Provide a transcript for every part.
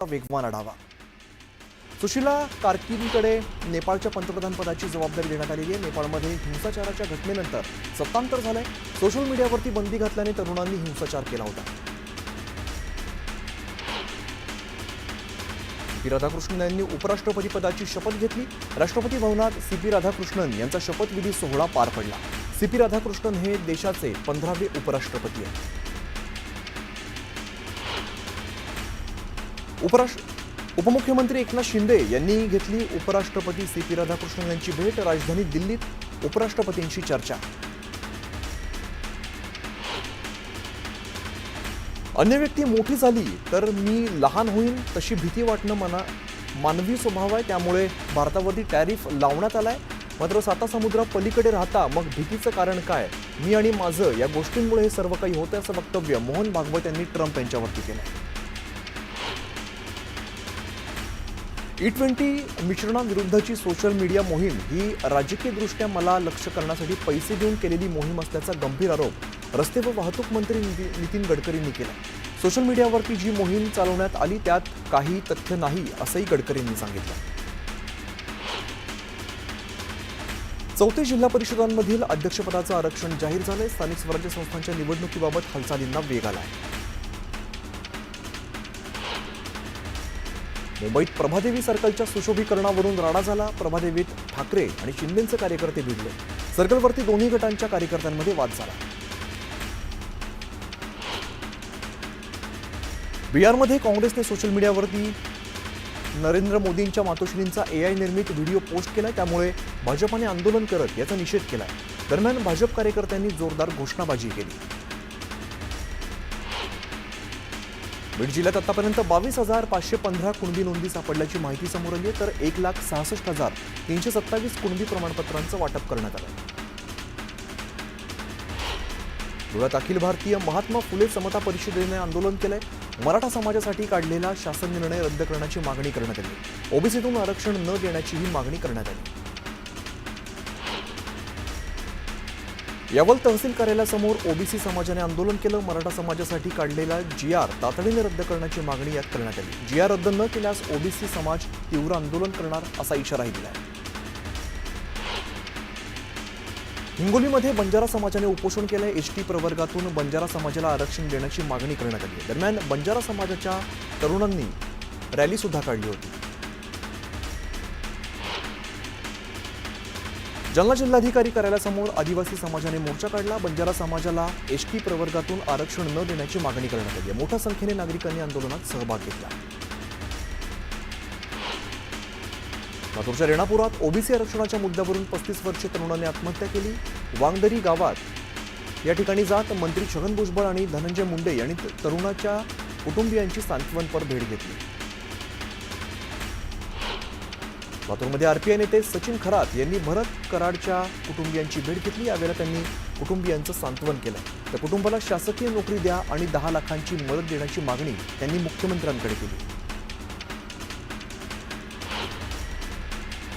वेगवान आढावा। सुशीला कार्कींकडे नेपाळच्या पंतप्रधानपदाची जबाबदारी देण्यात आलेली आहे। नेपाळमध्ये हिंसाचाराच्या घटनेनंतर सत्तांतर झालंय। सोशल मीडियावरती बंदी घातल्याने तरुणांनी हिंसाचार केला होता। सीपी राधाकृष्णन यांनी उपराष्ट्रपती पदाची शपथ घेतली। राष्ट्रपती भवनात सीपी राधाकृष्णन यांचा शपथविधी सोहळा पार पडला। सीपी राधाकृष्णन हे देशाचे 15वे उपराष्ट्रपती आहेत। उपमुख्यमंत्री एकनाथ शिंदे यांनी घेतली उपराष्ट्रपती सीपी राधाकृष्णन यांची भेट। राजधानी दिल्लीत उपराष्ट्रपतींशी चर्चा। अन्य व्यक्ती मोठी झाली तर मी लहान होईन तशी भीती वाटणं मानवी स्वभाव आहे, त्यामुळे भारतावरती टॅरिफ लावण्यात आलाय। मात्र साता समुद्रा पलीकडे राहता मग भीतीचं कारण काय? मी आणि माझं या गोष्टींमुळे हे सर्व काही होतं असं वक्तव्य मोहन भागवत यांनी ट्रम्प यांच्यावरती केलंय। E20 मिश्रणाविरुद्धची सोशल मीडिया मोहीम ही राजकीयदृष्ट्या मला लक्ष्य करण्यासाठी पैसे देऊन केलेली मोहीम असल्याचा गंभीर आरोप रस्ते व वाहतूक मंत्री नितीन गडकरींनी केला। सोशल मीडियावरती जी मोहीम चालवण्यात आली त्यात काही तथ्य नाही असंही गडकरींनी सांगितलं। 34 जिल्हा परिषदांमधील अध्यक्षपदाचं आरक्षण जाहीर झालंय। स्थानिक स्वराज्य संस्थांच्या निवडणुकीबाबत हालचालींना वेग आलाय। मुंबईत प्रभादेवी सर्कलच्या सुशोभीकरणावरून राडा झाला। प्रभादेवीत ठाकरे आणि शिंदेचे कार्यकर्ते भिडले। सर्कलवरती दोन्ही गटांच्या कार्यकर्त्यांमध्ये वाद झाला। बिहारमध्ये काँग्रेसने सोशल मीडियावरती नरेंद्र मोदींच्या मातोश्रींचा AI निर्मित व्हिडिओ पोस्ट केलाय, त्यामुळे भाजपाने आंदोलन करत याचा निषेध केलाय। दरम्यान भाजप कार्यकर्त्यांनी जोरदार घोषणाबाजी केली। बीड जिल्ह्यात आतापर्यंत 22,515 कुणबी नोंदी सापडल्याची माहिती समोर आली आहे, तर 1,66,327 कुणबी प्रमाणपत्रांचं वाटप करण्यात आलं। धुळ्यात अखिल भारतीय महात्मा फुले समता परिषदेने आंदोलन केलंय। मराठा समाजासाठी काढलेला शासन निर्णय रद्द करण्याची मागणी करण्यात आली। ओबीसीतून आरक्षण न देण्याचीही मागणी करण्यात आली। यावल तहसील कार्यालयासमोर ओबीसी समाजाने आंदोलन केलं। मराठा समाजासाठी काढलेला GR तातडीने रद्द करण्याची मागणी यात करण्यात आली। GR रद्द न केल्यास ओबीसी समाज तीव्र आंदोलन करणार असा इशाराही दिलाय। हिंगोलीमध्ये बंजारा समाजाने उपोषण केलंय। एसटी प्रवर्गातून बंजारा समाजाला आरक्षण देण्याची मागणी करण्यात आली। दरम्यान बंजारा समाजाच्या तरुणांनी रॅली सुद्धा काढली होती। जालना जिल्हाधिकारी कार्यालयासमोर आदिवासी समाजाने मोर्चा काढला। बंजारा समाजाला एसटी प्रवर्गातून आरक्षण न देण्याची मागणी करण्यात आली। मोठ्या संख्येने नागरिकांनी आंदोलनात सहभाग घेतला। लातूरच्या रेणापुरात ओबीसी आरक्षणाच्या मुद्द्यावरून 35 वर्षीय तरुणाने आत्महत्या केली। वांगदरी गावात या ठिकाणी जात मंत्री छगन भुजबळ आणि धनंजय मुंडे यांनी तरुणाच्या कुटुंबियांची सांत्वनपर भेट घेतली। लातूरमध्ये आरपीआय नेते सचिन खरात यांनी भरत कराडच्या कुटुंबियांची भेट घेतली। यावेळेला त्यांनी कुटुंबियांचं सांत्वन केलं। त्या कुटुंबाला शासकीय नोकरी द्या आणि 10 लाखांची मदत देण्याची मागणी त्यांनी मुख्यमंत्र्यांकडे केली।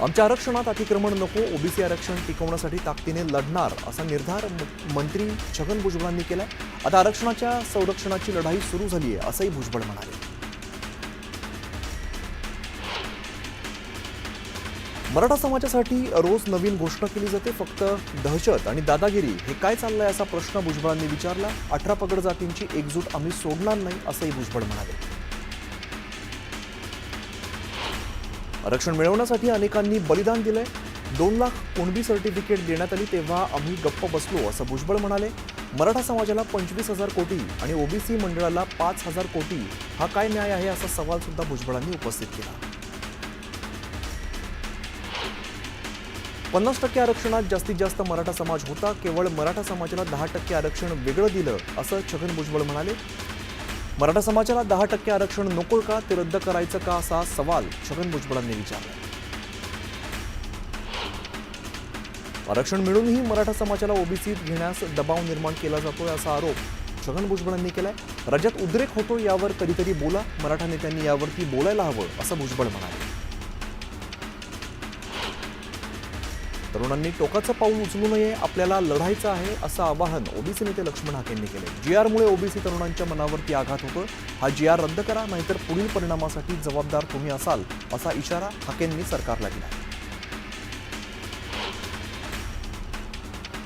आमच्या आरक्षणात अतिक्रमण नको, ओबीसी आरक्षण टिकवण्यासाठी ताकदीने लढणार असा निर्धार मंत्री छगन भुजबळांनी केलाय। आता आरक्षणाच्या संरक्षणाची लढाई सुरू झाली आहे असंही भुजबळ म्हणाले। मराठा समाजासाठी रोज नवीन घोषणा केली जाते। फक्त दहशत आणि दादागिरी हे काय चाललंय असा प्रश्न भुजबळांनी विचारला। 18 पगड जातींची एकजूट आम्ही सोडणार नाही असंही भुजबळ म्हणाले। आरक्षण मिळवण्यासाठी अनेकांनी बलिदान दिलंय। 2 लाख कुणबी सर्टिफिकेट देण्यात आली तेव्हा आम्ही गप्प बसलो असं भुजबळ म्हणाले। मराठा समाजाला 25,000 कोटी आणि ओबीसी मंडळाला 5,000 कोटी हा काय न्याय आहे असा सवाल सुद्धा भुजबळांनी उपस्थित केला। 50% आरक्षणात जास्तीत जास्त मराठा समाज होता। केवळ मराठा समाजाला 10% आरक्षण वेगळं दिलं असं छगन भुजबळ म्हणाले। मराठा समाजाला 10% आरक्षण नको का, ते रद्द करायचं का असा सवाल छगन भुजबळांनी विचारला। आरक्षण मिळूनही मराठा समाजाला ओबीसीत घेण्यास दबाव निर्माण केला जातोय असा आरोप छगन भुजबळांनी केलाय। राज्यात उद्रेक होतो यावर कधीतरी बोला, मराठा नेत्यांनी यावरती बोलायला हवं असं भुजबळ म्हणाले। तरुणांनी टोकाचं पाऊल उचलू नये, आपल्याला लढायचं आहे असं आवाहन ओबीसी नेते लक्ष्मण हाकेंनी केले. GRमुळे ओबीसी तरुणांच्या मनावरती आघात होतो. हा GR रद्द करा, नाहीतर पुढील परिणामासाठी जबाबदार तुम्ही असाल असा इशारा हाकेंनी सरकारला दिला.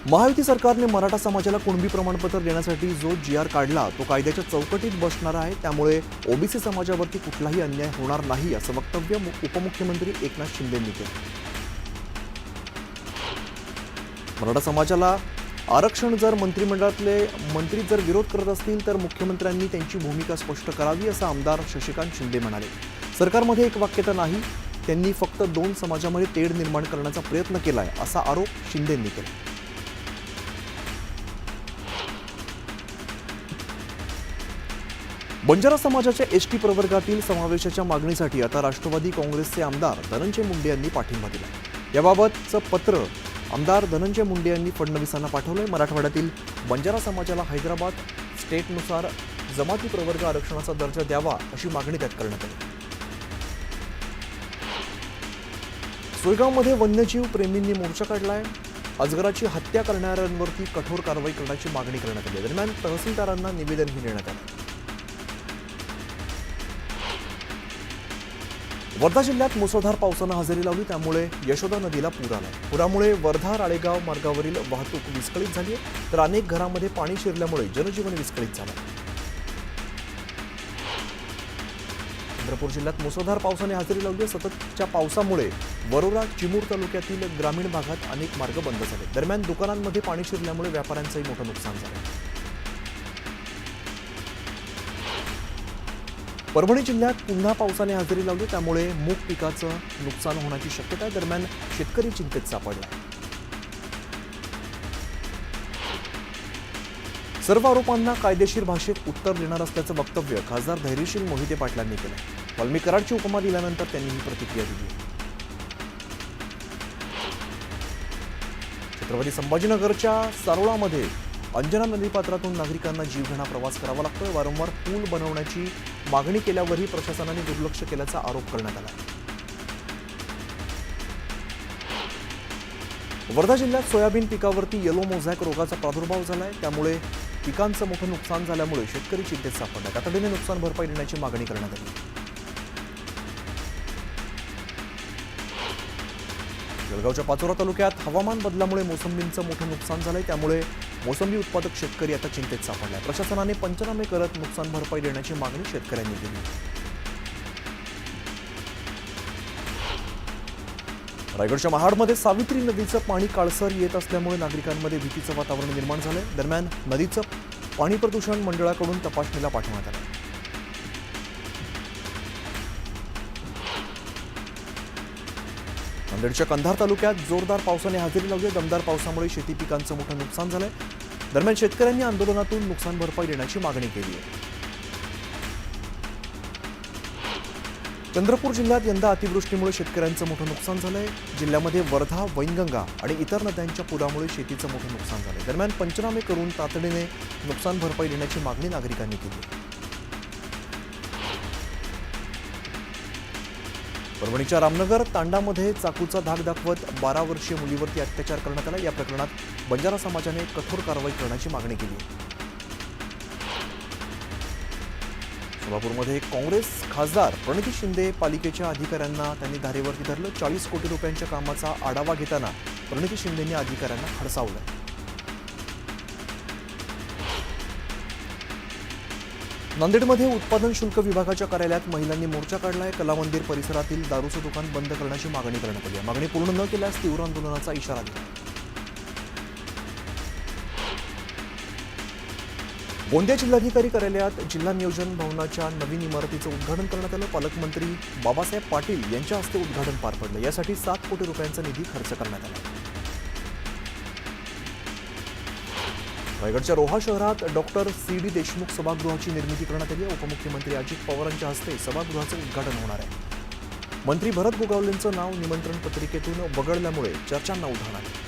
महायुती सरकारने मराठा समाजाला कुणबी प्रमाणपत्र देण्यासाठी जो GR काढला तो कायद्याच्या चौकटीत बसणार आहे. त्यामुळे ओबीसी समाजावरती कुठलाही अन्याय होणार नाही असं वक्तव्य उपमुख्यमंत्री एकनाथ शिंदेंनी केलं. मराठा समाजाला आरक्षण जर मंत्रिमंडळातले मंत्री जर विरोध करत असतील तर मुख्यमंत्र्यांनी त्यांची भूमिका स्पष्ट करावी असं आमदार शशिकांत शिंदे म्हणाले. सरकारमध्ये एक वाक्यता नाही, त्यांनी फक्त दोन समाजामध्ये तेढ निर्माण करण्याचा प्रयत्न केलाय असा आरोप शिंदेंनी केला. बंजारा समाजाच्या एसटी प्रवर्गातील समावेशाच्या मागणीसाठी आता राष्ट्रवादी काँग्रेसचे आमदार धनंजय मुंडे यांनी पाठिंबा दिला. याबाबतचं पत्र आमदार धनंजय मुंडे यांनी फडणवीसांना पाठवलंय. मराठवाड्यातील बंजारा समाजाला हैदराबाद स्टेटनुसार जमाती प्रवर्ग आरक्षणाचा दर्जा द्यावा अशी मागणी त्यात करण्यात आली. सोयगावमध्ये वन्यजीव प्रेमींनी मोर्चा काढलाय. अजगराची हत्या करणाऱ्यांवरती कठोर कारवाई करण्याची मागणी करण्यात आली. दरम्यान तहसीलदारांना निवेदनही देण्यात आलं. वर्धा जिल्ह्यात मुसळधार पावसानं हजेरी लावली, त्यामुळे यशोदा नदीला पूर आलाय. पुरामुळे वर्धा राळेगाव मार्गावरील वाहतूक विस्कळीत झाली आहे, तर अनेक घरांमध्ये पाणी शिरल्यामुळे जनजीवन विस्कळीत झालं. चंद्रपूर जिल्ह्यात मुसळधार पावसाने हजेरी लावली. सततच्या पावसामुळे वरोरा चिमूर तालुक्यातील ग्रामीण भागात अनेक मार्ग बंद झाले. दरम्यान दुकानांमध्ये पाणी शिरल्यामुळे व्यापाऱ्यांचंही मोठं नुकसान झालं. परभणी जिल्ह्यात पुन्हा पावसाने हजेरी लावली, त्यामुळे मूग पिकाचं नुकसान होण्याची शक्यता आहे. दरम्यान शेतकरी चिंतेत सापडला. सर्व आरोपांना कायदेशीर भाषेत उत्तर देणार असल्याचं वक्तव्य खासदार धैर्यशील मोहिते पाटलांनी केलं. वाल्मी कराडची उपमा दिल्यानंतर त्यांनी ही प्रतिक्रिया दिली. छत्रपती संभाजीनगरच्या सारोळामध्ये अंजना नदीपात्रातून नागरिकांना जीवघेणा प्रवास करावा लागतोय. वारंवार पूल बनवण्याची मागणी केल्यावरही प्रशासनाने दुर्लक्ष केल्याचा आरोप करण्यात आला. वर्धा जिल्ह्यात सोयाबीन पिकावरती येलो मोझॅक रोगाचा प्रादुर्भाव झालाय, त्यामुळे पिकांचं मोठं नुकसान झाल्यामुळे शेतकरी चिंतेत सापडला. तातडीने नुकसान भरपाई देण्याची मागणी करण्यात आली. जळगावच्या पाचोरा तालुक्यात हवामान बदलामुळे मोसंबींचं मोठं नुकसान झालंय, त्यामुळे मोसंबी उत्पादक शेतकरी आता चिंतेत सापडलाय. प्रशासनाने पंचनामे करत नुकसान भरपाई देण्याची मागणी शेतकऱ्यांनी केली. रायगडच्या महाडमध्ये सावित्री नदीचं पाणी काळसर येत असल्यामुळे नागरिकांमध्ये भीतीचं वातावरण निर्माण झालंय. दरम्यान नदीचं पाणी प्रदूषण मंडळाकडून तपासणीला पाठवण्यात आलं. नांदेडच्या कंधार तालुक्यात जोरदार पावसाने हजेरी लावली. दमदार पावसामुळे शेती पिकांचं मोठं नुकसान झालंय. दरम्यान शेतकऱ्यांनी आंदोलनातून नुकसान भरपाई देण्याची मागणी केली आहे. चंद्रपूर जिल्ह्यात यंदा अतिवृष्टीमुळे शेतकऱ्यांचं मोठं नुकसान झालंय. जिल्ह्यामध्ये वर्धा, वैनगंगा आणि इतर नद्यांच्या पुरामुळे शेतीचं मोठं नुकसान झालंय. दरम्यान पंचनामे करून तातडीने नुकसान भरपाई देण्याची मागणी नागरिकांनी केली. परभणीच्या रामनगर तांडामध्ये चाकूचा धाक दाखवत 12 वर्षीय मुलीवरती अत्याचार करण्यात आला. या प्रकरणात बंजारा समाजाने कठोर कारवाई करण्याची मागणी केली. सोलापूरमध्ये काँग्रेस खासदार प्रणिती शिंदे पालिकेच्या अधिकाऱ्यांना त्यांनी धारेवरती धरलं. 40 कोटी रुपयांच्या कामाचा आढावा घेताना प्रणिती शिंदेंनी अधिकाऱ्यांना खडसावलं. नांदेडमध्ये उत्पादन शुल्क विभागाच्या कार्यालयात महिलांनी मोर्चा काढलाय. कलामंदिर परिसरातील दारूचं दुकान बंद करण्याची मागणी करण्यात आली. मागणी पूर्ण न केल्यास तीव्र आंदोलनाचा इशारा दिला. गोंदिया जिल्हाधिकारी कार्यालयात जिल्हा नियोजन भवनाच्या नवीन इमारतीचं उद्घाटन करण्यात आलं. पालकमंत्री बाबासाहेब पाटील यांच्या हस्ते उद्घाटन पार पडलं. यासाठी 7 कोटी रुपयांचा निधी खर्च करण्यात आला. रायगडच्या रोहा शहरात डॉक्टर C.D. देशमुख सभागृहाची निर्मिती करण्यात आली. उपमुख्यमंत्री अजित पवारांच्या हस्ते सभागृहाचं उद्घाटन होणार आहे. मंत्री भरत गोगावलेंचं नाव निमंत्रण पत्रिकेतून वगळल्यामुळे चर्चांना उधाण आलं.